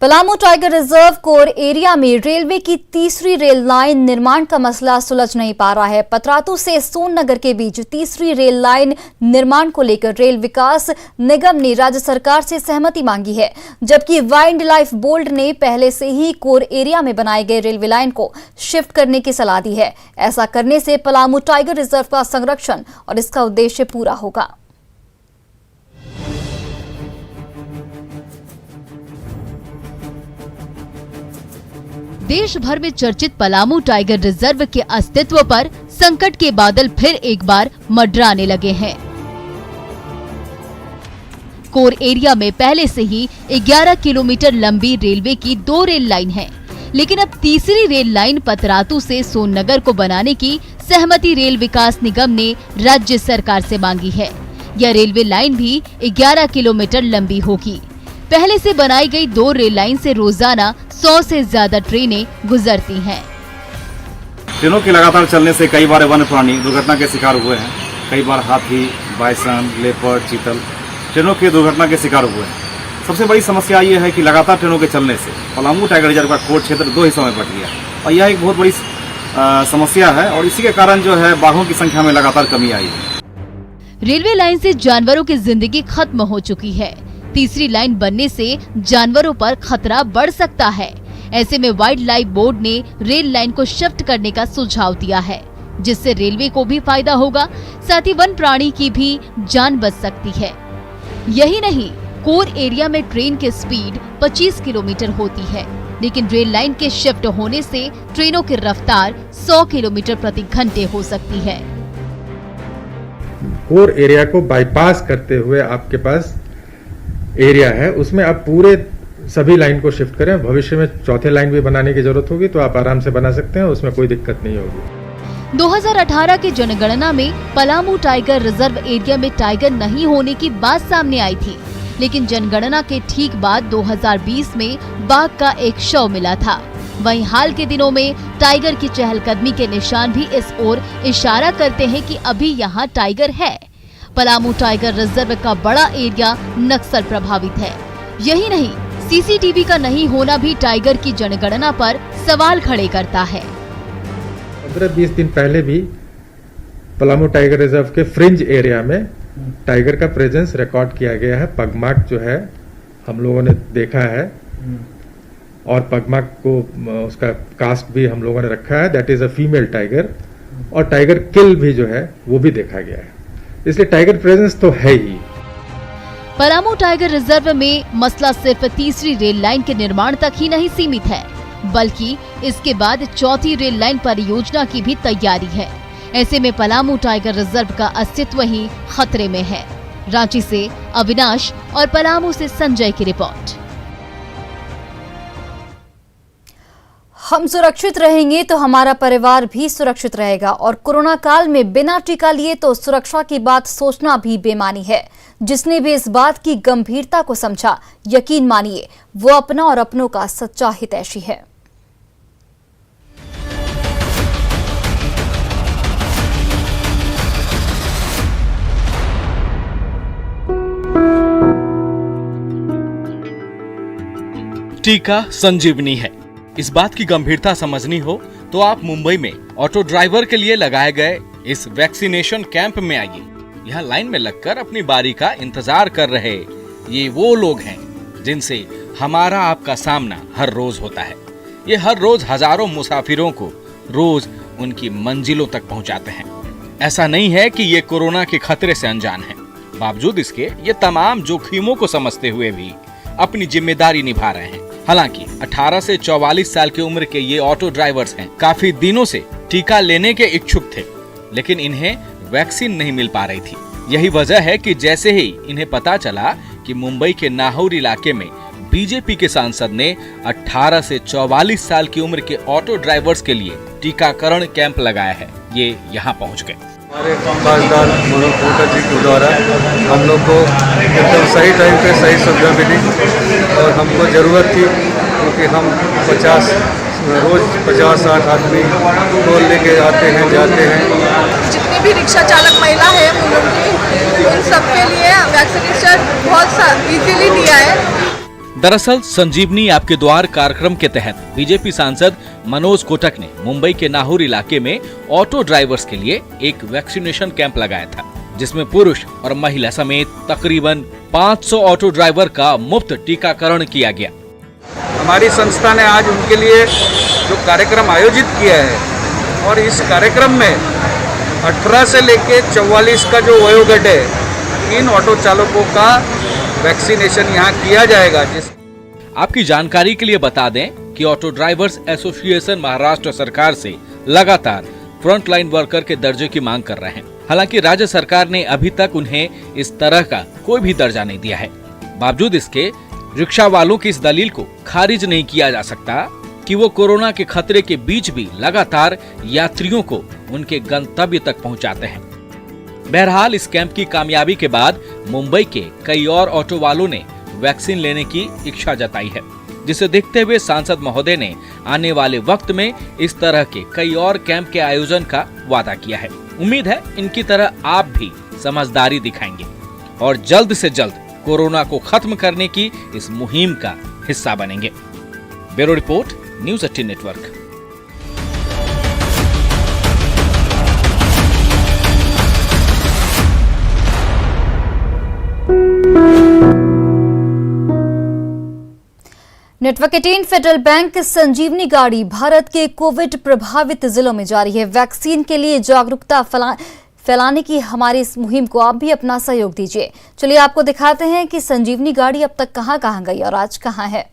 Palamu tiger reserve core area में railway की तीसरी रेल लाइन निर्माण का मसला सुलझ नहीं पा रहा है। पतरातू से सोननगर के बीच तीसरी रेल लाइन निर्माण को लेकर रेल विकास निगम ने राज्य सरकार से सहमति मांगी है, जबकि वाइल्ड लाइफ बोर्ड ने पहले से ही कोर एरिया में बनाए गए रेलवे लाइन को शिफ्ट करने की सलाह दी है। ऐसा करने से पलामू टाइगर रिजर्व का संरक्षण और इसका उद्देश्य पूरा होगा। देश भर में चर्चित पलामू टाइगर रिजर्व के अस्तित्व पर संकट के बादल फिर एक बार मंडराने लगे हैं। कोर एरिया में पहले से ही 11 किलोमीटर लंबी रेलवे की 2 रेल लाइन है, लेकिन अब तीसरी रेल लाइन पतरातू से सोननगर को बनाने की सहमति रेल विकास निगम ने राज्य सरकार से मांगी है। यह रेलवे लाइन भी 11 किलोमीटर लंबी होगी। पहले से बनाई गई 2 रेल लाइन से रोजाना 100 से ज्यादा ट्रेनें गुजरती हैं। ट्रेनों के लगातार चलने से कई बार वन्य प्राणी दुर्घटना के शिकार हुए हैं। कई बार हाथी, बाइसन, लेपर्ड, चीतल ट्रेनों की दुर्घटना के शिकार हुए हैं। सबसे बड़ी समस्या ये है कि लगातार ट्रेनों के चलने से पलामू टाइगर रिजर्व का कोर क्षेत्र 2 हिस्सों में बट गया और यह एक बहुत बड़ी समस्या है और इसी के कारण जो है बाघों की संख्या में लगातार कमी आई है। रेलवे लाइन से जानवरों की जिंदगी खत्म हो चुकी है। तीसरी लाइन बनने से जानवरों पर खतरा बढ़ सकता है। ऐसे में वाइल्ड लाइफ बोर्ड ने रेल लाइन को शिफ्ट करने का सुझाव दिया है, जिससे रेलवे को भी फायदा होगा, साथ ही वन प्राणी की भी जान बच सकती है। यही नहीं, कोर एरिया में ट्रेन की स्पीड 25 किलोमीटर होती है, लेकिन रेल लाइन के शिफ्ट होने से ट्रेनों की रफ्तार 100 किलोमीटर प्रति घंटे हो सकती है। कोर एरिया को बाईपास करते हुए आपके पास एरिया है, उसमें आप पूरे सभी लाइन को शिफ्ट करें। भविष्य में चौथे लाइन भी बनाने की जरूरत होगी तो आप आराम से बना सकते हैं, उसमें कोई दिक्कत नहीं होगी। 2018 की जनगणना में पलामू टाइगर रिजर्व एरिया में टाइगर नहीं होने की बात सामने आई थी, लेकिन जनगणना के ठीक बाद 2020 में बाघ का एक शव मिला था। वहीं हाल के दिनों में टाइगर की चहलकदमी के निशान भी इस ओर इशारा करते हैं कि अभी यहाँ टाइगर है। पलामू टाइगर रिजर्व का बड़ा एरिया नक्सल प्रभावित है। यही नहीं, सीसीटीवी का नहीं होना भी टाइगर की जनगणना पर सवाल खड़े करता है। 15-20 दिन पहले भी पलामू टाइगर रिजर्व के फ्रिंज एरिया में टाइगर का प्रेजेंस रिकॉर्ड किया गया है। पगमार्क जो है हम लोगों ने देखा है और पगमार्क को उसका कास्ट भी हम लोगों ने रखा है, that is a female tiger, और टाइगर किल भी जो है वो भी देखा गया है। इसलिए टाइगर प्रेजेंस तो है ही। पलामू टाइगर रिजर्व में मसला सिर्फ तीसरी रेल लाइन के निर्माण तक ही नहीं सीमित है, बल्कि इसके बाद चौथी रेल लाइन परियोजना की भी तैयारी है। ऐसे में पलामू टाइगर रिजर्व का अस्तित्व ही खतरे में है। रांची से अविनाश और पलामू से संजय की रिपोर्ट। हम सुरक्षित रहेंगे तो हमारा परिवार भी सुरक्षित रहेगा और कोरोना काल में बिना टीका लिए तो सुरक्षा की बात सोचना भी बेमानी है। जिसने भी इस बात की गंभीरता को समझा, यकीन मानिए वो अपना और अपनों का सच्चा हितैषी है। टीका संजीवनी है। इस बात की गंभीरता समझनी हो तो आप मुंबई में ऑटो ड्राइवर के लिए लगाए गए इस वैक्सीनेशन कैंप में आइए। यहाँ लाइन में लगकर अपनी बारी का इंतजार कर रहे ये वो लोग हैं जिनसे हमारा आपका सामना हर रोज होता है। ये हर रोज हजारों मुसाफिरों को रोज उनकी मंजिलों तक पहुँचाते हैं। ऐसा नहीं है कि ये कोरोना के खतरे से अनजान है, बावजूद इसके ये तमाम जोखिमों को समझते हुए भी अपनी जिम्मेदारी निभा रहे हैं। हालांकि 18 से 44 साल की उम्र के ये ऑटो ड्राइवर्स हैं, काफी दिनों से टीका लेने के इच्छुक थे, लेकिन इन्हें वैक्सीन नहीं मिल पा रही थी। यही वजह है कि जैसे ही इन्हें पता चला कि मुंबई के नाहौर इलाके में बीजेपी के सांसद ने 18 से 44 साल की उम्र के ऑटो ड्राइवर्स के लिए टीकाकरण कैंप लगाया है, ये यहाँ पहुँच गए। हमारे खासदार मनोज कोटा जी के द्वारा हम लोग को एकदम सही टाइम पे सही सुविधा मिली और हमको ज़रूरत थी, क्योंकि हम 50-60 आदमी को लेके आते हैं जाते हैं। जितनी भी रिक्शा चालक महिला है उन सबके लिए वैक्सीनेशन बहुत इजीली दिया है। दरअसल संजीवनी आपके द्वार कार्यक्रम के तहत बीजेपी सांसद मनोज कोटक ने मुंबई के नाहूर इलाके में ऑटो ड्राइवर्स के लिए एक वैक्सीनेशन कैंप लगाया था, जिसमें पुरुष और महिला समेत तकरीबन 500 ऑटो ड्राइवर का मुफ्त टीकाकरण किया गया। हमारी संस्था ने आज उनके लिए जो कार्यक्रम आयोजित किया है और इस कार्यक्रम में 18 से लेके 44 का जो वयोगट है, इन ऑटो चालकों का वैक्सीनेशन यहाँ किया जाएगा। आपकी जानकारी के लिए बता दें कि ऑटो ड्राइवर्स एसोसिएशन महाराष्ट्र सरकार से लगातार फ्रंट लाइन वर्कर के दर्जे की मांग कर रहे हैं। हालांकि राज्य सरकार ने अभी तक उन्हें इस तरह का कोई भी दर्जा नहीं दिया है। बावजूद इसके रिक्शा वालों की इस दलील को खारिज नहीं किया जा सकता कि वो कोरोना के खतरे के बीच भी लगातार यात्रियों को उनके गंतव्य तक पहुंचाते हैं। बहरहाल इस कैंप की कामयाबी के बाद मुंबई के कई और ऑटो वालों ने वैक्सीन लेने की इच्छा जताई है, जिसे देखते हुए सांसद महोदय ने आने वाले वक्त में इस तरह के कई और कैंप के आयोजन का वादा किया है। उम्मीद है इनकी तरह आप भी समझदारी दिखाएंगे और जल्द से जल्द कोरोना को खत्म करने की इस मुहिम का हिस्सा बनेंगे। Bureau report, news 18 network. Network 18 federal bank की संजीवनी गाड़ी भारत के कोविड प्रभावित जिलों में जारी है। वैक्सीन के लिए जागरूकता फैलाने की हमारी इस मुहिम को आप भी अपना सहयोग दीजिए। चलिए आपको दिखाते हैं कि संजीवनी गाड़ी अब तक कहां कहां गई और आज कहां है।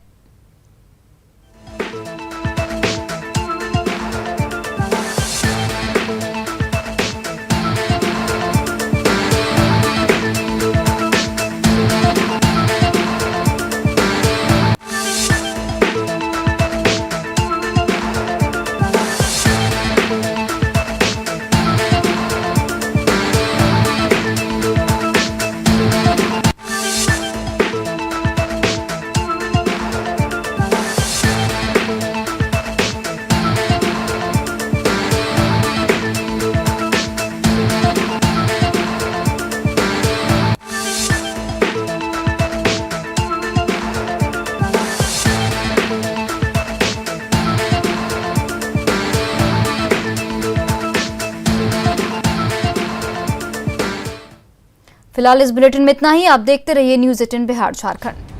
फिलहाल इस बुलेटिन में इतना ही। आप देखते रहिए न्यूज़ 18 बिहार झारखंड।